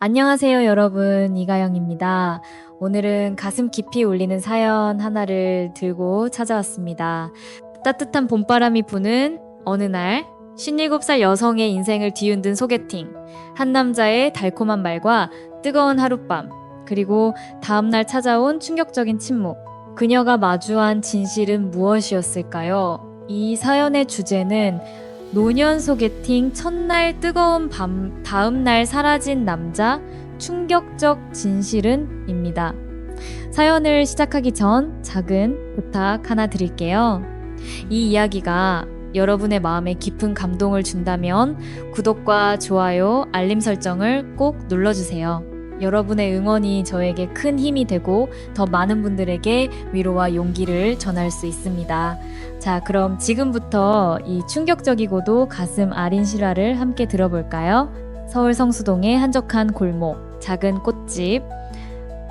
안녕하세요, 여러분. 이가영입니다. 오늘은 가슴 깊이 울리는 사연 하나를 들고 찾아왔습니다. 따뜻한 봄바람이 부는 어느 날, 57살 여성의 인생을 뒤흔든 소개팅, 한 남자의 달콤한 말과 뜨거운 하룻밤, 그리고 다음날 찾아온 충격적인 침묵. 그녀가 마주한 진실은 무엇이었을까요? 이 사연의 주제는 노년 소개팅 첫날 뜨거운 밤 다음날 사라진 남자 충격적 진실은 입니다. 사연을 시작하기 전 작은 부탁 하나 드릴게요. 이 이야기가 여러분의 마음에 깊은 감동을 준다면 구독과 좋아요, 알림 설정을 꼭 눌러주세요. 여러분의 응원이 저에게 큰 힘이 되고 더 많은 분들에게 위로와 용기를 전할 수 있습니다. 자, 그럼 지금부터 이 충격적이고도 가슴 아린 실화를 함께 들어볼까요? 서울 성수동의 한적한 골목, 작은 꽃집.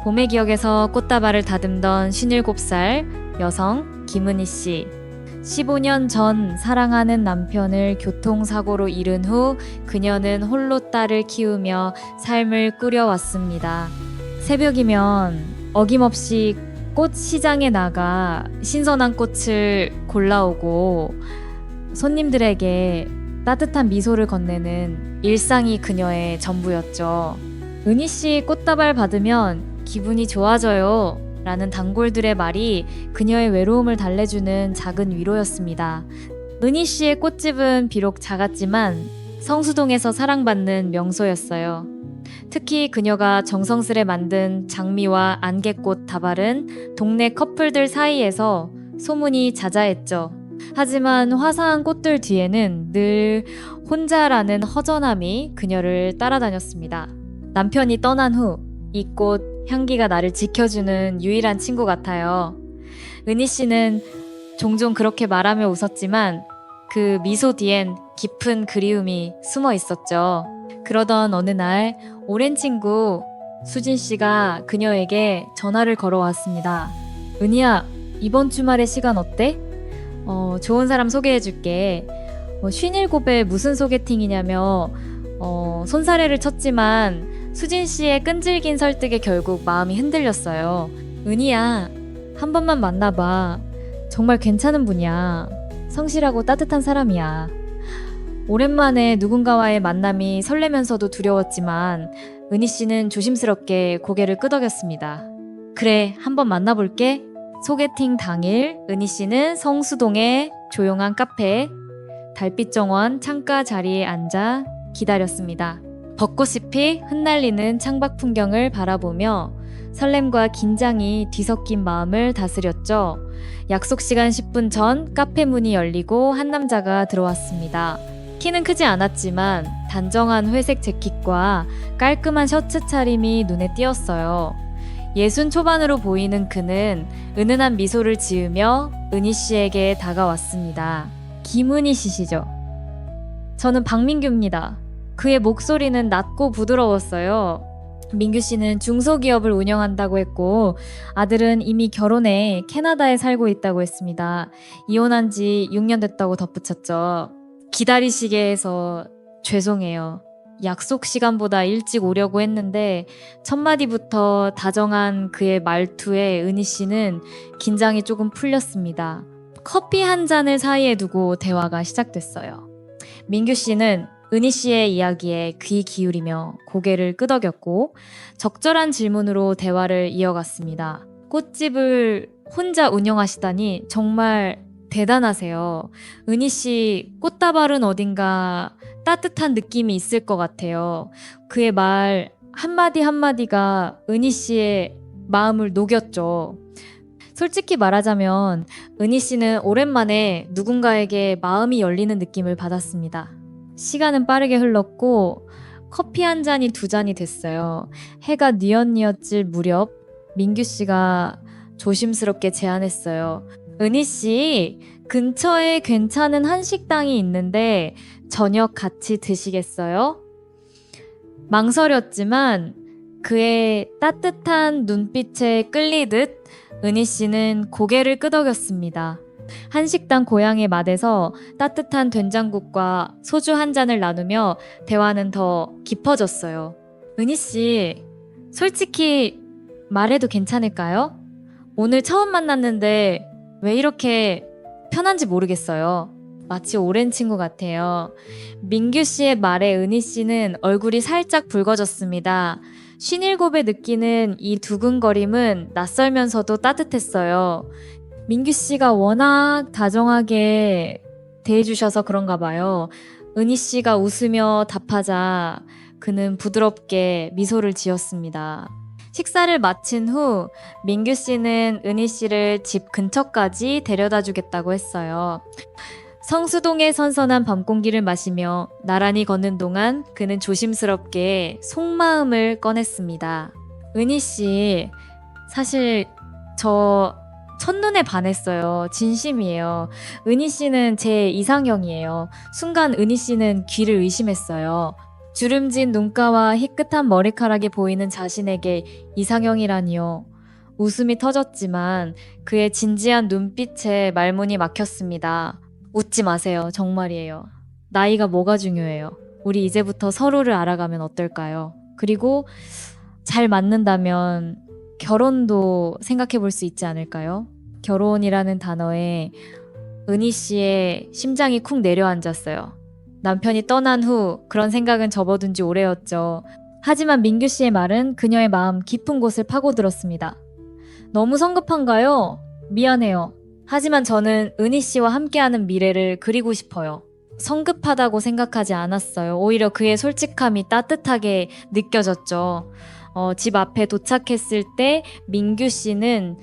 봄의 기억에서 꽃다발을 다듬던 57살 여성 김은희 씨. 15년 전 사랑하는 남편을 교통사고로 잃은 후 그녀는 홀로 딸을 키우며 삶을 꾸려왔습니다. 새벽이면 어김없이 꽃 시장에 나가 신선한 꽃을 골라오고 손님들에게 따뜻한 미소를 건네는 일상이 그녀의 전부였죠. 은희 씨 꽃다발 받으면 기분이 좋아져요 라는 단골들의 말이 그녀의 외로움을 달래주는 작은 위로였습니다. 은희 씨의 꽃집은 비록 작았지만 성수동에서 사랑받는 명소였어요. 특히 그녀가 정성스레 만든 장미와 안개꽃 다발은 동네 커플들 사이에서 소문이 자자했죠. 하지만 화사한 꽃들 뒤에는 늘 혼자라는 허전함이 그녀를 따라다녔습니다. 남편이 떠난 후 이 꽃 향기가 나를 지켜주는 유일한 친구 같아요. 은희 씨는 종종 그렇게 말하며 웃었지만 그 미소 뒤엔 깊은 그리움이 숨어 있었죠. 그러던 어느 날 오랜 친구 수진 씨가 그녀에게 전화를 걸어왔습니다. 은희야, 이번 주말에 시간 어때? 좋은 사람 소개해줄게. 57에 무슨 소개팅이냐며 손사래를 쳤지만 수진 씨의 끈질긴 설득에 결국 마음이 흔들렸어요. 은희야, 한 번만 만나봐. 정말 괜찮은 분이야. 성실하고 따뜻한 사람이야. 오랜만에 누군가와의 만남이 설레면서도 두려웠지만 은희 씨는 조심스럽게 고개를 끄덕였습니다. 그래, 한번 만나볼게. 소개팅 당일 은희 씨는 성수동의 조용한 카페 달빛 정원 창가 자리에 앉아 기다렸습니다. 벚꽃이 피 흩날리는 창밖 풍경을 바라보며 설렘과 긴장이 뒤섞인 마음을 다스렸죠. 약속 시간 10분 전 카페 문이 열리고 한 남자가 들어왔습니다. 키는 크지 않았지만 단정한 회색 재킷과 깔끔한 셔츠 차림이 눈에 띄었어요. 60 초반으로 보이는 그는 은은한 미소를 지으며 은희 씨에게 다가왔습니다. 김은희 씨시죠? 저는 박민규입니다. 그의 목소리는 낮고 부드러웠어요. 민규 씨는 중소기업을 운영한다고 했고 아들은 이미 결혼해 캐나다에 살고 있다고 했습니다. 이혼한 지 6년 됐다고 덧붙였죠. 기다리시게 해서 죄송해요. 약속 시간보다 일찍 오려고 했는데 첫 마디부터 다정한 그의 말투에 은희 씨는 긴장이 조금 풀렸습니다. 커피 한 잔을 사이에 두고 대화가 시작됐어요. 민규 씨는 은희 씨의 이야기에 귀 기울이며 고개를 끄덕였고 적절한 질문으로 대화를 이어갔습니다. 꽃집을 혼자 운영하시다니 정말 대단하세요. 은희 씨 꽃다발은 어딘가 따뜻한 느낌이 있을 것 같아요. 그의 말 한마디 한마디가 은희 씨의 마음을 녹였죠. 솔직히 말하자면 은희 씨는 오랜만에 누군가에게 마음이 열리는 느낌을 받았습니다. 시간은 빠르게 흘렀고 커피 한 잔이 두 잔이 됐어요. 해가 뉘엿뉘엿질 무렵 민규 씨가 조심스럽게 제안했어요. 은희 씨, 근처에 괜찮은 한식당이 있는데 저녁 같이 드시겠어요? 망설였지만 그의 따뜻한 눈빛에 끌리듯 은희 씨는 고개를 끄덕였습니다. 한식당 고향의 맛에서 따뜻한 된장국과 소주 한 잔을 나누며 대화는 더 깊어졌어요. 은희 씨, 솔직히 말해도 괜찮을까요? 오늘 처음 만났는데 왜 이렇게 편한지 모르겠어요. 마치 오랜 친구 같아요. 민규 씨의 말에 은희 씨는 얼굴이 살짝 붉어졌습니다. 쉰일곱에 느끼는 이 두근거림은 낯설면서도 따뜻했어요. 민규 씨가 워낙 다정하게 대해주셔서 그런가 봐요. 은희 씨가 웃으며 답하자 그는 부드럽게 미소를 지었습니다. 식사를 마친 후 민규 씨는 은희 씨를 집 근처까지 데려다 주겠다고 했어요. 성수동의 선선한 밤 공기를 마시며 나란히 걷는 동안 그는 조심스럽게 속마음을 꺼냈습니다. 은희 씨, 사실 저 첫눈에 반했어요. 진심이에요. 은희 씨는 제 이상형이에요. 순간 은희 씨는 귀를 의심했어요. 주름진 눈가와 희끗한 머리카락이 보이는 자신에게 이상형이라니요. 웃음이 터졌지만 그의 진지한 눈빛에 말문이 막혔습니다. 웃지 마세요. 정말이에요. 나이가 뭐가 중요해요. 우리 이제부터 서로를 알아가면 어떨까요? 그리고 잘 맞는다면 결혼도 생각해 볼 수 있지 않을까요? 결혼이라는 단어에 은희 씨의 심장이 쿵 내려앉았어요. 남편이 떠난 후 그런 생각은 접어둔 지 오래였죠. 하지만 민규 씨의 말은 그녀의 마음 깊은 곳을 파고들었습니다. 너무 성급한가요? 미안해요. 하지만 저는 은희 씨와 함께하는 미래를 그리고 싶어요. 성급하다고 생각하지 않았어요. 오히려 그의 솔직함이 따뜻하게 느껴졌죠. 집 앞에 도착했을 때 민규 씨는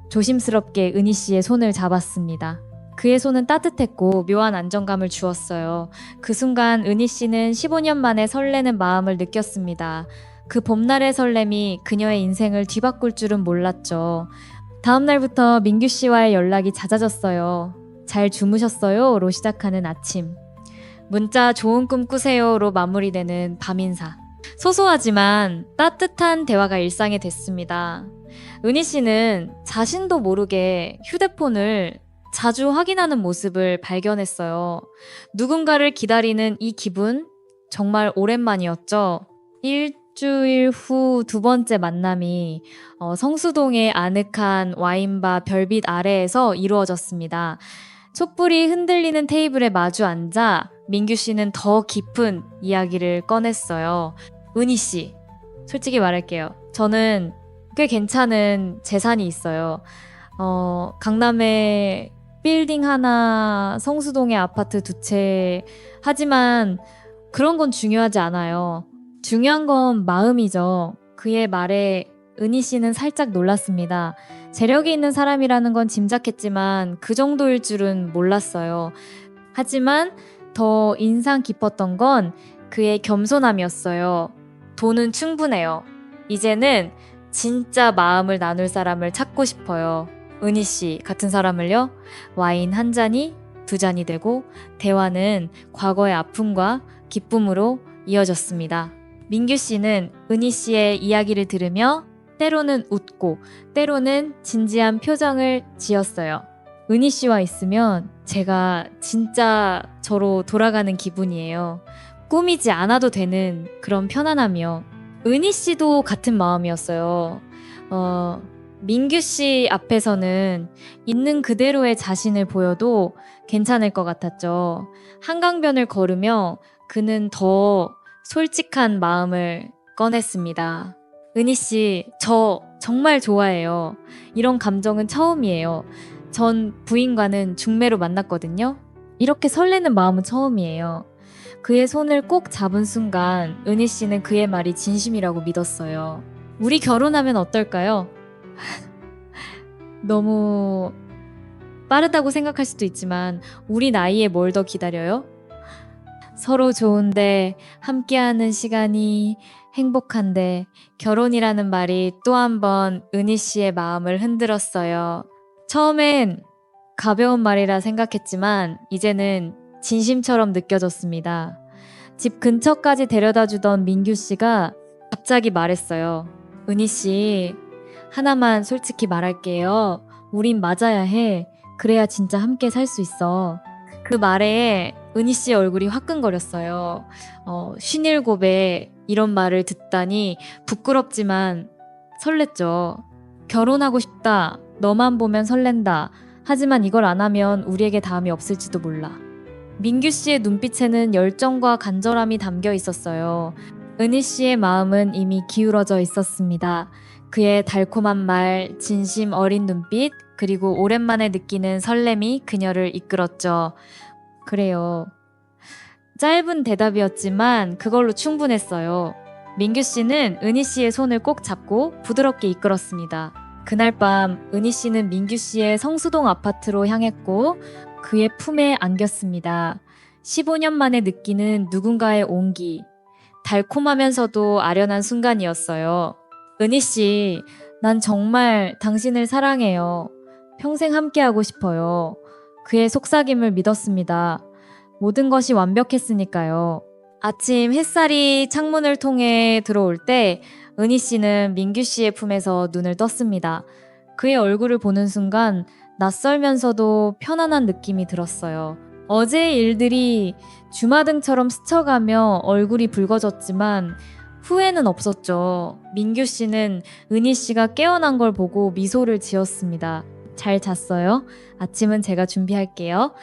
조심스럽게 은희 씨의 손을 잡았습니다. 그의 손은 따뜻했고 묘한 안정감을 주었어요. 그 순간 은희 씨는 15년 만에 설레는 마음을 느꼈습니다. 그 봄날의 설렘이 그녀의 인생을 뒤바꿀 줄은 몰랐죠. 다음 날부터 민규 씨와의 연락이 잦아졌어요. 잘 주무셨어요?로 시작하는 아침. 문자 좋은 꿈 꾸세요로 마무리되는 밤 인사. 소소하지만 따뜻한 대화가 일상이 됐습니다. 은희 씨는 자신도 모르게 휴대폰을 자주 확인하는 모습을 발견했어요. 누군가를 기다리는 이 기분 정말 오랜만이었죠. 일주일 후 두 번째 만남이 성수동의 아늑한 와인바 별빛 아래에서 이루어졌습니다. 촛불이 흔들리는 테이블에 마주 앉아 민규 씨는 더 깊은 이야기를 꺼냈어요. 은희 씨, 솔직히 말할게요. 저는 꽤 괜찮은 재산이 있어요. 강남에 빌딩 하나, 성수동에 아파트 두 채. 하지만 그런 건 중요하지 않아요. 중요한 건 마음이죠. 그의 말에 은희 씨는 살짝 놀랐습니다. 재력이 있는 사람이라는 건 짐작했지만 그 정도일 줄은 몰랐어요. 하지만 더 인상 깊었던 건 그의 겸손함이었어요. 돈은 충분해요. 이제는 진짜 마음을 나눌 사람을 찾고 싶어요. 은희 씨 같은 사람을요. 와인 한 잔이 두 잔이 되고 대화는 과거의 아픔과 기쁨으로 이어졌습니다. 민규 씨는 은희 씨의 이야기를 들으며 때로는 웃고 때로는 진지한 표정을 지었어요. 은희 씨와 있으면 제가 진짜 저로 돌아가는 기분이에요. 꾸미지 않아도 되는 그런 편안함이요. 은희 씨도 같은 마음이었어요. 민규 씨 앞에서는 있는 그대로의 자신을 보여도 괜찮을 것 같았죠. 한강변을 걸으며 그는 더 솔직한 마음을 꺼냈습니다. 은희 씨, 저 정말 좋아해요. 이런 감정은 처음이에요. 전 부인과는 중매로 만났거든요. 이렇게 설레는 마음은 처음이에요. 그의 손을 꼭 잡은 순간 은희 씨는 그의 말이 진심이라고 믿었어요. 우리 결혼하면 어떨까요? 너무 빠르다고 생각할 수도 있지만 우리 나이에 뭘 더 기다려요? 서로 좋은데 함께하는 시간이 행복한데 결혼이라는 말이 또 한 번 은희 씨의 마음을 흔들었어요. 처음엔 가벼운 말이라 생각했지만 이제는 진심처럼 느껴졌습니다. 집 근처까지 데려다 주던 민규 씨가 갑자기 말했어요. 은희 씨, 하나만 솔직히 말할게요. 우린 맞아야 해. 그래야 진짜 함께 살 수 있어. 그 말에 은희 씨의 얼굴이 화끈거렸어요. 57에 이런 말을 듣다니 부끄럽지만 설렜죠. 결혼하고 싶다. 너만 보면 설렌다. 하지만 이걸 안 하면 우리에게 다음이 없을지도 몰라. 민규 씨의 눈빛에는 열정과 간절함이 담겨 있었어요. 은희 씨의 마음은 이미 기울어져 있었습니다. 그의 달콤한 말, 진심 어린 눈빛, 그리고 오랜만에 느끼는 설렘이 그녀를 이끌었죠. 그래요. 짧은 대답이었지만 그걸로 충분했어요. 민규 씨는 은희 씨의 손을 꼭 잡고 부드럽게 이끌었습니다. 그날 밤 은희 씨는 민규 씨의 성수동 아파트로 향했고 그의 품에 안겼습니다. 15년 만에 느끼는 누군가의 온기. 달콤하면서도 아련한 순간이었어요. 은희 씨, 난 정말 당신을 사랑해요. 평생 함께하고 싶어요. 그의 속삭임을 믿었습니다. 모든 것이 완벽했으니까요. 아침 햇살이 창문을 통해 들어올 때 은희 씨는 민규 씨의 품에서 눈을 떴습니다. 그의 얼굴을 보는 순간 낯설면서도 편안한 느낌이 들었어요. 어제의 일들이 주마등처럼 스쳐가며 얼굴이 붉어졌지만 후회는 없었죠. 민규 씨는 은희 씨가 깨어난 걸 보고 미소를 지었습니다. 잘 잤어요? 아침은 제가 준비할게요.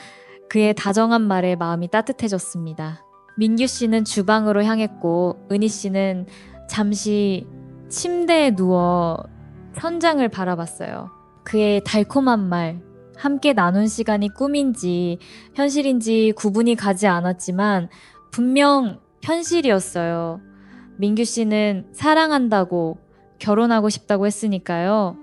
그의 다정한 말에 마음이 따뜻해졌습니다. 민규 씨는 주방으로 향했고 은희 씨는 잠시 침대에 누워 천장을 바라봤어요. 그의 달콤한 말, 함께 나눈 시간이 꿈인지 현실인지 구분이 가지 않았지만 분명 현실이었어요. 민규 씨는 사랑한다고 결혼하고 싶다고 했으니까요.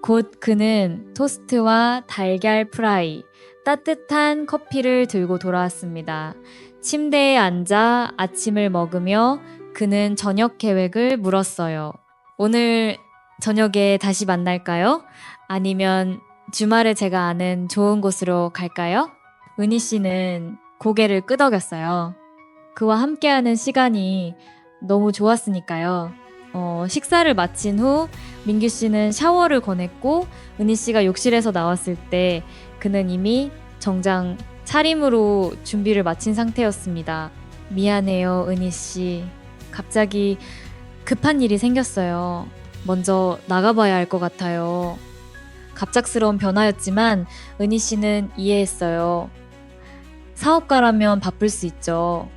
곧 그는 토스트와 달걀 프라이, 따뜻한 커피를 들고 돌아왔습니다. 침대에 앉아 아침을 먹으며 그는 저녁 계획을 물었어요. 오늘 저녁에 다시 만날까요? 아니면 주말에 제가 아는 좋은 곳으로 갈까요? 은희 씨는 고개를 끄덕였어요. 그와 함께하는 시간이 너무 좋았으니까요. 식사를 마친 후 민규 씨는 샤워를 권했고 은희 씨가 욕실에서 나왔을 때 그는 이미 정장 차림으로 준비를 마친 상태였습니다. 미안해요, 은희 씨. 갑자기 급한 일이 생겼어요. 먼저 나가봐야 할 것 같아요. 갑작스러운 변화였지만 은희 씨는 이해했어요. 사업가라면 바쁠 수 있죠.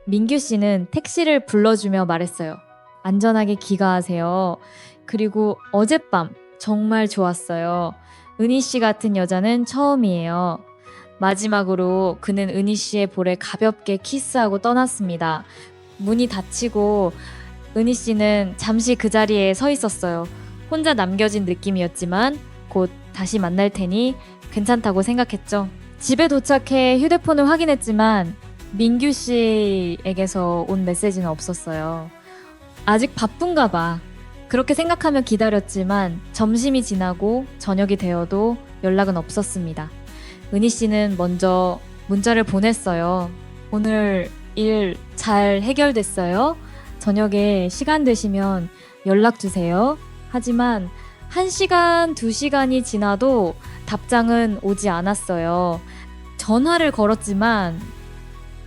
민규 씨는 택시를 불러주며 말했어요. 안전하게 귀가하세요. 그리고 어젯밤 정말 좋았어요. 은희 씨 같은 여자는 처음이에요. 마지막으로 그는 은희 씨의 볼에 가볍게 키스하고 떠났습니다. 문이 닫히고 은희 씨는 잠시 그 자리에 서 있었어요. 혼자 남겨진 느낌이었지만 곧 다시 만날 테니 괜찮다고 생각했죠. 집에 도착해 휴대폰을 확인했지만 민규 씨에게서 온 메시지는 없었어요. 아직 바쁜가 봐. 그렇게 생각하며 기다렸지만 점심이 지나고 저녁이 되어도 연락은 없었습니다. 은희 씨는 먼저 문자를 보냈어요. 오늘 일 잘 해결됐어요? 저녁에 시간 되시면 연락 주세요. 하지만 1시간, 2시간이 지나도 답장은 오지 않았어요. 전화를 걸었지만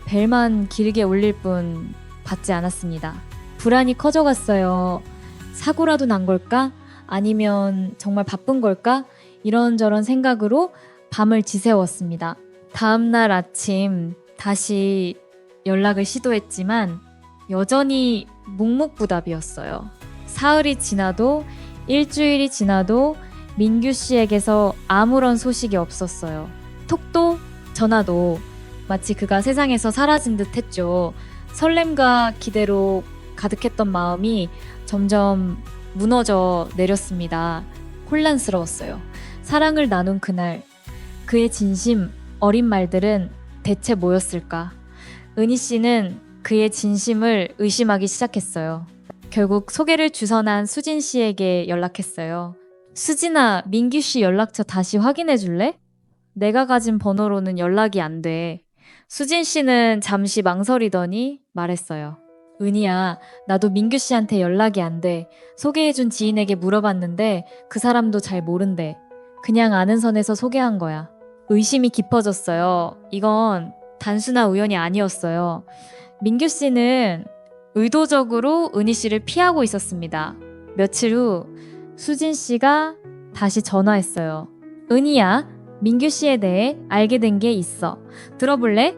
벨만 길게 울릴 뿐 받지 않았습니다. 불안이 커져갔어요. 사고라도 난 걸까? 아니면 정말 바쁜 걸까? 이런저런 생각으로 밤을 지새웠습니다. 다음날 아침 다시 연락을 시도했지만 여전히 묵묵부답이었어요. 사흘이 지나도 일주일이 지나도 민규 씨에게서 아무런 소식이 없었어요. 톡도 전화도 마치 그가 세상에서 사라진 듯 했죠. 설렘과 기대로 가득했던 마음이 점점 무너져 내렸습니다. 혼란스러웠어요. 사랑을 나눈 그날, 그의 진심, 어린 말들은 대체 뭐였을까? 은희 씨는 그의 진심을 의심하기 시작했어요. 결국 소개를 주선한 수진 씨에게 연락했어요. 수진아, 민규 씨 연락처 다시 확인해 줄래? 내가 가진 번호로는 연락이 안 돼. 수진 씨는 잠시 망설이더니 말했어요. 은희야, 나도 민규 씨한테 연락이 안 돼. 소개해준 지인에게 물어봤는데 그 사람도 잘 모른대. 그냥 아는 선에서 소개한 거야. 의심이 깊어졌어요. 이건 단순한 우연이 아니었어요. 민규 씨는 의도적으로 은희 씨를 피하고 있었습니다. 며칠 후 수진 씨가 다시 전화했어요. 은희야, 민규 씨에 대해 알게 된 게 있어. 들어볼래?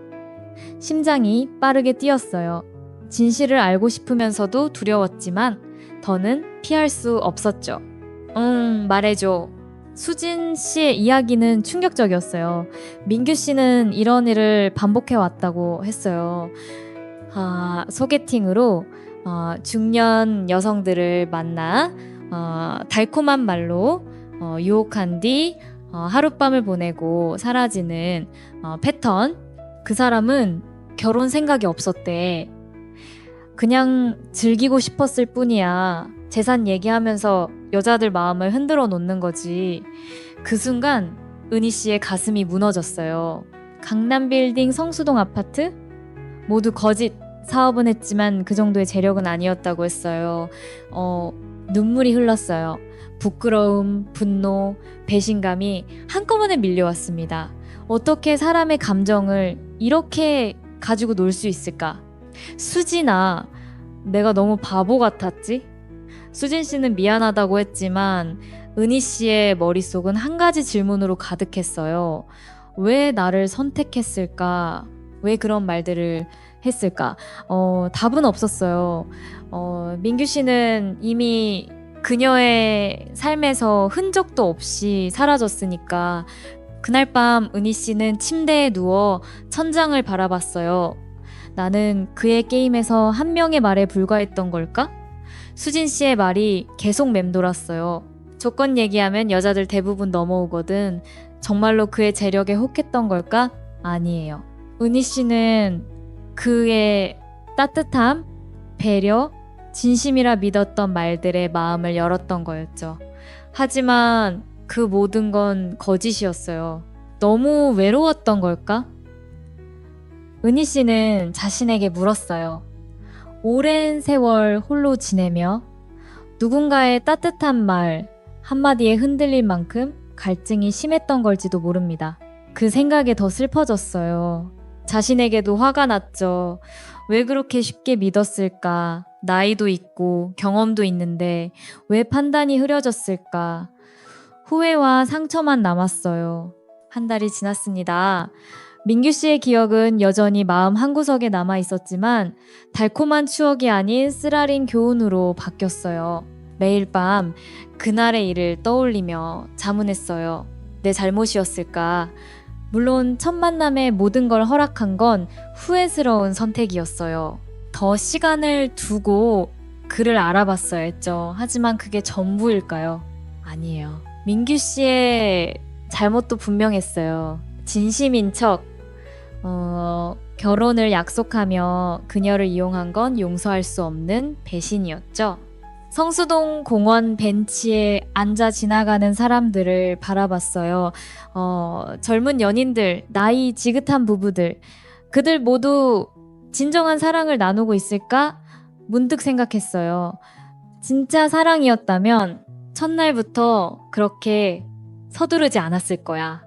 심장이 빠르게 뛰었어요. 진실을 알고 싶으면서도 두려웠지만 더는 피할 수 없었죠. 말해줘. 수진 씨의 이야기는 충격적이었어요. 민규 씨는 이런 일을 반복해 왔다고 했어요. 소개팅으로 중년 여성들을 만나 달콤한 말로 유혹한 뒤 하룻밤을 보내고 사라지는 패턴. 그 사람은 결혼 생각이 없었대. 그냥 즐기고 싶었을 뿐이야. 재산 얘기하면서 여자들 마음을 흔들어 놓는 거지. 그 순간 은희 씨의 가슴이 무너졌어요. 강남빌딩 성수동 아파트? 모두 거짓. 사업은 했지만 그 정도의 재력은 아니었다고 했어요. 눈물이 흘렀어요. 부끄러움, 분노, 배신감이 한꺼번에 밀려왔습니다. 어떻게 사람의 감정을 이렇게 가지고 놀 수 있을까? 수진아, 내가 너무 바보 같았지? 수진 씨는 미안하다고 했지만 은희 씨의 머릿속은 한 가지 질문으로 가득했어요. 왜 나를 선택했을까? 왜 그런 말들을 했을까? 답은 없었어요. 민규 씨는 이미 그녀의 삶에서 흔적도 없이 사라졌으니까 그날 밤 은희 씨는 침대에 누워 천장을 바라봤어요. 나는 그의 게임에서 한 명의 말에 불과했던 걸까? 수진 씨의 말이 계속 맴돌았어요. 조건 얘기하면 여자들 대부분 넘어오거든. 정말로 그의 재력에 혹했던 걸까? 아니에요. 은희 씨는 그의 따뜻함, 배려, 진심이라 믿었던 말들의 마음을 열었던 거였죠. 하지만 그 모든 건 거짓이었어요. 너무 외로웠던 걸까? 은희 씨는 자신에게 물었어요. 오랜 세월 홀로 지내며 누군가의 따뜻한 말 한마디에 흔들릴 만큼 갈증이 심했던 걸지도 모릅니다. 그 생각에 더 슬퍼졌어요. 자신에게도 화가 났죠. 왜 그렇게 쉽게 믿었을까? 나이도 있고 경험도 있는데 왜 판단이 흐려졌을까? 후회와 상처만 남았어요. 한 달이 지났습니다. 민규 씨의 기억은 여전히 마음 한구석에 남아 있었지만 달콤한 추억이 아닌 쓰라린 교훈으로 바뀌었어요. 매일 밤 그날의 일을 떠올리며 자문했어요. 내 잘못이었을까? 물론 첫 만남에 모든 걸 허락한 건 후회스러운 선택이었어요. 더 시간을 두고 그를 알아봤어야 했죠. 하지만 그게 전부일까요? 아니에요. 민규 씨의 잘못도 분명했어요. 진심인 척 결혼을 약속하며 그녀를 이용한 건 용서할 수 없는 배신이었죠. 성수동 공원 벤치에 앉아 지나가는 사람들을 바라봤어요. 젊은 연인들, 나이 지긋한 부부들, 그들 모두 진정한 사랑을 나누고 있을까? 문득 생각했어요. 진짜 사랑이었다면 첫날부터 그렇게 서두르지 않았을 거야.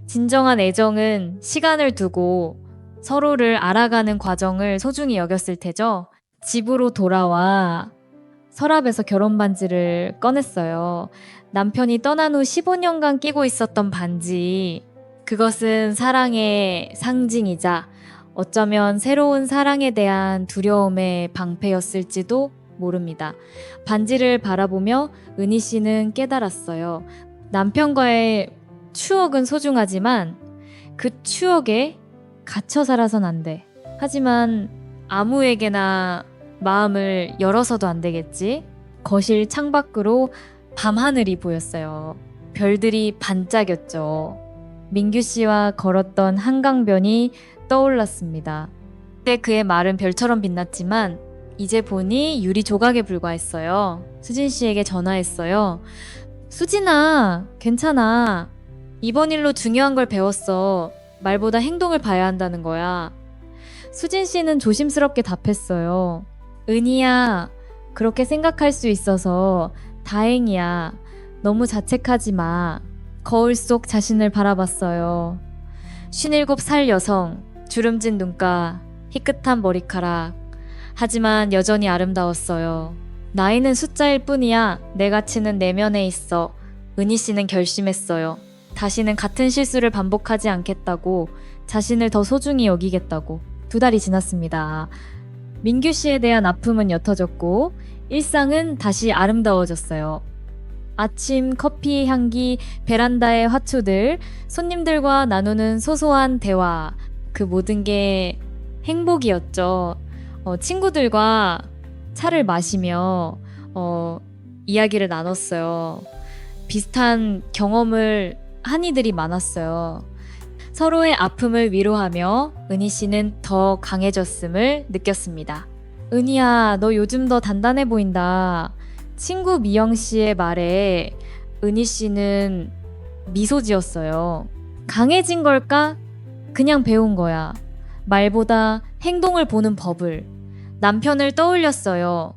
진정한 애정은 시간을 두고 서로를 알아가는 과정을 소중히 여겼을 테죠. 집으로 돌아와 서랍에서 결혼 반지를 꺼냈어요. 남편이 떠난 후 15년간 끼고 있었던 반지. 그것은 사랑의 상징이자 어쩌면 새로운 사랑에 대한 두려움의 방패였을지도 모릅니다. 반지를 바라보며 은희 씨는 깨달았어요. 남편과의 추억은 소중하지만 그 추억에 갇혀 살아선 안 돼. 하지만 아무에게나 마음을 열어서도 안 되겠지? 거실 창밖으로 밤하늘이 보였어요. 별들이 반짝였죠. 민규 씨와 걸었던 한강변이 떠올랐습니다. 그때 그의 말은 별처럼 빛났지만 이제 보니 유리 조각에 불과했어요. 수진 씨에게 전화했어요. 수진아, 괜찮아. 이번 일로 중요한 걸 배웠어. 말보다 행동을 봐야 한다는 거야. 수진 씨는 조심스럽게 답했어요. 은희야, 그렇게 생각할 수 있어서 다행이야. 너무 자책하지 마. 거울 속 자신을 바라봤어요. 57살 여성, 주름진 눈가, 희끗한 머리카락. 하지만 여전히 아름다웠어요. 나이는 숫자일 뿐이야. 내 가치는 내면에 있어. 은희 씨는 결심했어요. 다시는 같은 실수를 반복하지 않겠다고, 자신을 더 소중히 여기겠다고. 2달이 지났습니다. 민규 씨에 대한 아픔은 옅어졌고 일상은 다시 아름다워졌어요. 아침 커피 향기, 베란다의 화초들, 손님들과 나누는 소소한 대화, 그 모든 게 행복이었죠. 친구들과 차를 마시며 이야기를 나눴어요. 비슷한 경험을 한 이들이 많았어요. 서로의 아픔을 위로하며 은희 씨는 더 강해졌음을 느꼈습니다. 은희야, 너 요즘 더 단단해 보인다. 친구 미영 씨의 말에 은희 씨는 미소 지었어요. 강해진 걸까? 그냥 배운 거야. 말보다 행동을 보는 법을. 남편을 떠올렸어요.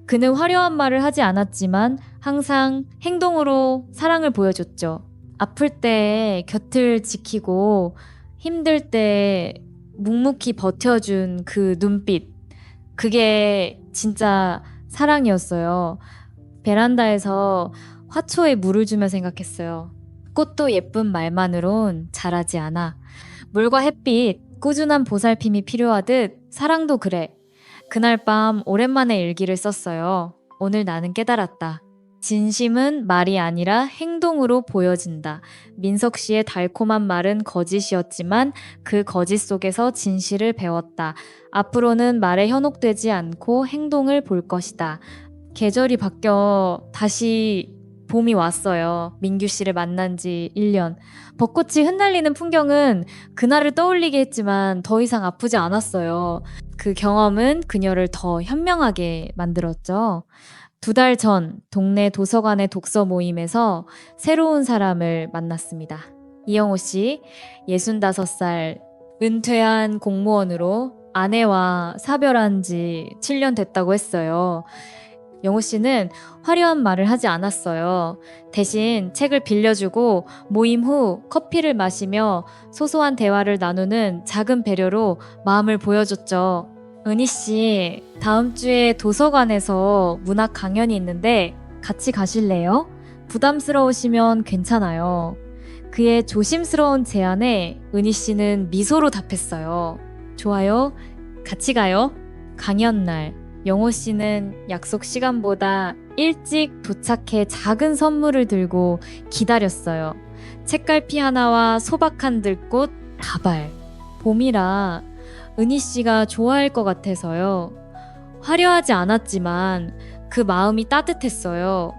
그는 화려한 말을 하지 않았지만 항상 행동으로 사랑을 보여줬죠. 아플 때 곁을 지키고 힘들 때 묵묵히 버텨준 그 눈빛. 그게 진짜 사랑이었어요. 베란다에서 화초에 물을 주며 생각했어요. 꽃도 예쁜 말만으론 자라지 않아. 물과 햇빛, 꾸준한 보살핌이 필요하듯 사랑도 그래. 그날 밤 오랜만에 일기를 썼어요. 오늘 나는 깨달았다. 진심은 말이 아니라 행동으로 보여진다. 민석 씨의 달콤한 말은 거짓이었지만 그 거짓 속에서 진실을 배웠다. 앞으로는 말에 현혹되지 않고 행동을 볼 것이다. 계절이 바뀌어 다시 봄이 왔어요. 민규 씨를 만난 지 1년. 벚꽃이 흩날리는 풍경은 그날을 떠올리게 했지만 더 이상 아프지 않았어요. 그 경험은 그녀를 더 현명하게 만들었죠. 2달 전 동네 도서관의 독서 모임에서 새로운 사람을 만났습니다. 이영호 씨, 65살, 은퇴한 공무원으로 아내와 사별한 지 7년 됐다고 했어요. 영호 씨는 화려한 말을 하지 않았어요. 대신 책을 빌려주고 모임 후 커피를 마시며 소소한 대화를 나누는 작은 배려로 마음을 보여줬죠. 은희 씨, 다음 주에 도서관에서 문학 강연이 있는데 같이 가실래요? 부담스러우시면 괜찮아요. 그의 조심스러운 제안에 은희 씨는 미소로 답했어요. 좋아요. 같이 가요. 강연 날, 영호 씨는 약속 시간보다 일찍 도착해 작은 선물을 들고 기다렸어요. 책갈피 하나와 소박 한 들꽃, 다발. 봄이라 은희 씨가 좋아할 것 같아서요. 화려하지 않았지만 그 마음이 따뜻했어요.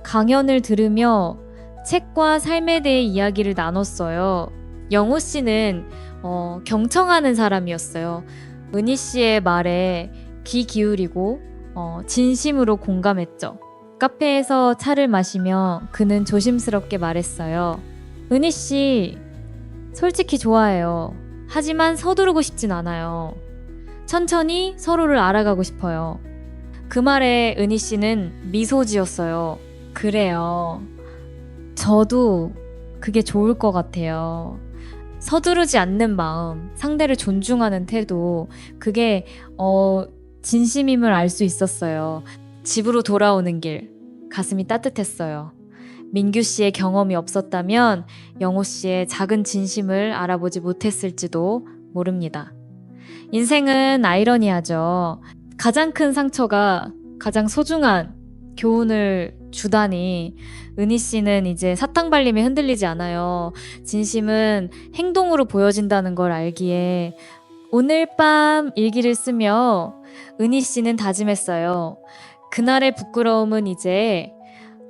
강연을 들으며 책과 삶에 대해 이야기를 나눴어요. 영호 씨는 경청하는 사람이었어요. 은희 씨의 말에 귀 기울이고 진심으로 공감했죠. 카페에서 차를 마시며 그는 조심스럽게 말했어요. 은희 씨, 솔직히 좋아해요. 하지만 서두르고 싶진 않아요. 천천히 서로를 알아가고 싶어요. 그 말에 은희 씨는 미소 지었어요. 그래요. 저도 그게 좋을 것 같아요. 서두르지 않는 마음, 상대를 존중하는 태도, 그게 진심임을 알 수 있었어요. 집으로 돌아오는 길, 가슴이 따뜻했어요. 민규 씨의 경험이 없었다면 영호 씨의 작은 진심을 알아보지 못했을지도 모릅니다. 인생은 아이러니하죠. 가장 큰 상처가 가장 소중한 교훈을 주다니 은희 씨는 이제 사탕 발림에 흔들리지 않아요. 진심은 행동으로 보여진다는 걸 알기에 오늘 밤 일기를 쓰며 은희 씨는 다짐했어요. 그날의 부끄러움은 이제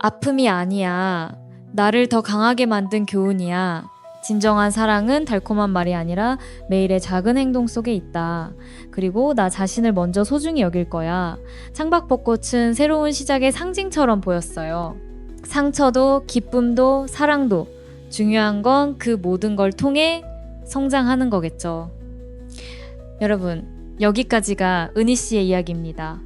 아픔이 아니야. 나를 더 강하게 만든 교훈이야. 진정한 사랑은 달콤한 말이 아니라 매일의 작은 행동 속에 있다. 그리고 나 자신을 먼저 소중히 여길 거야. 창밖벚꽃은 새로운 시작의 상징처럼 보였어요. 상처도 기쁨도 사랑도 중요한 건 그 모든 걸 통해 성장하는 거겠죠. 여러분, 여기까지가 은희 씨의 이야기입니다.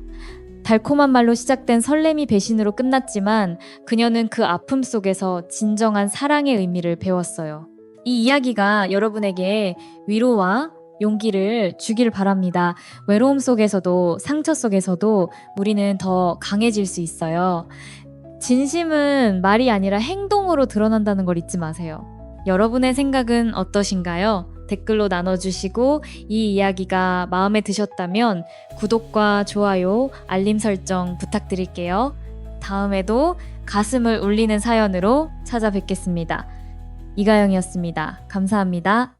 달콤한 말로 시작된 설렘이 배신으로 끝났지만 그녀는 그 아픔 속에서 진정한 사랑의 의미를 배웠어요. 이 이야기가 여러분에게 위로와 용기를 주길 바랍니다. 외로움 속에서도 상처 속에서도 우리는 더 강해질 수 있어요. 진심은 말이 아니라 행동으로 드러난다는 걸 잊지 마세요. 여러분의 생각은 어떠신가요? 댓글로 나눠주시고 이 이야기가 마음에 드셨다면 구독과 좋아요, 알림 설정 부탁드릴게요. 다음에도 가슴을 울리는 사연으로 찾아뵙겠습니다. 이가영이었습니다. 감사합니다.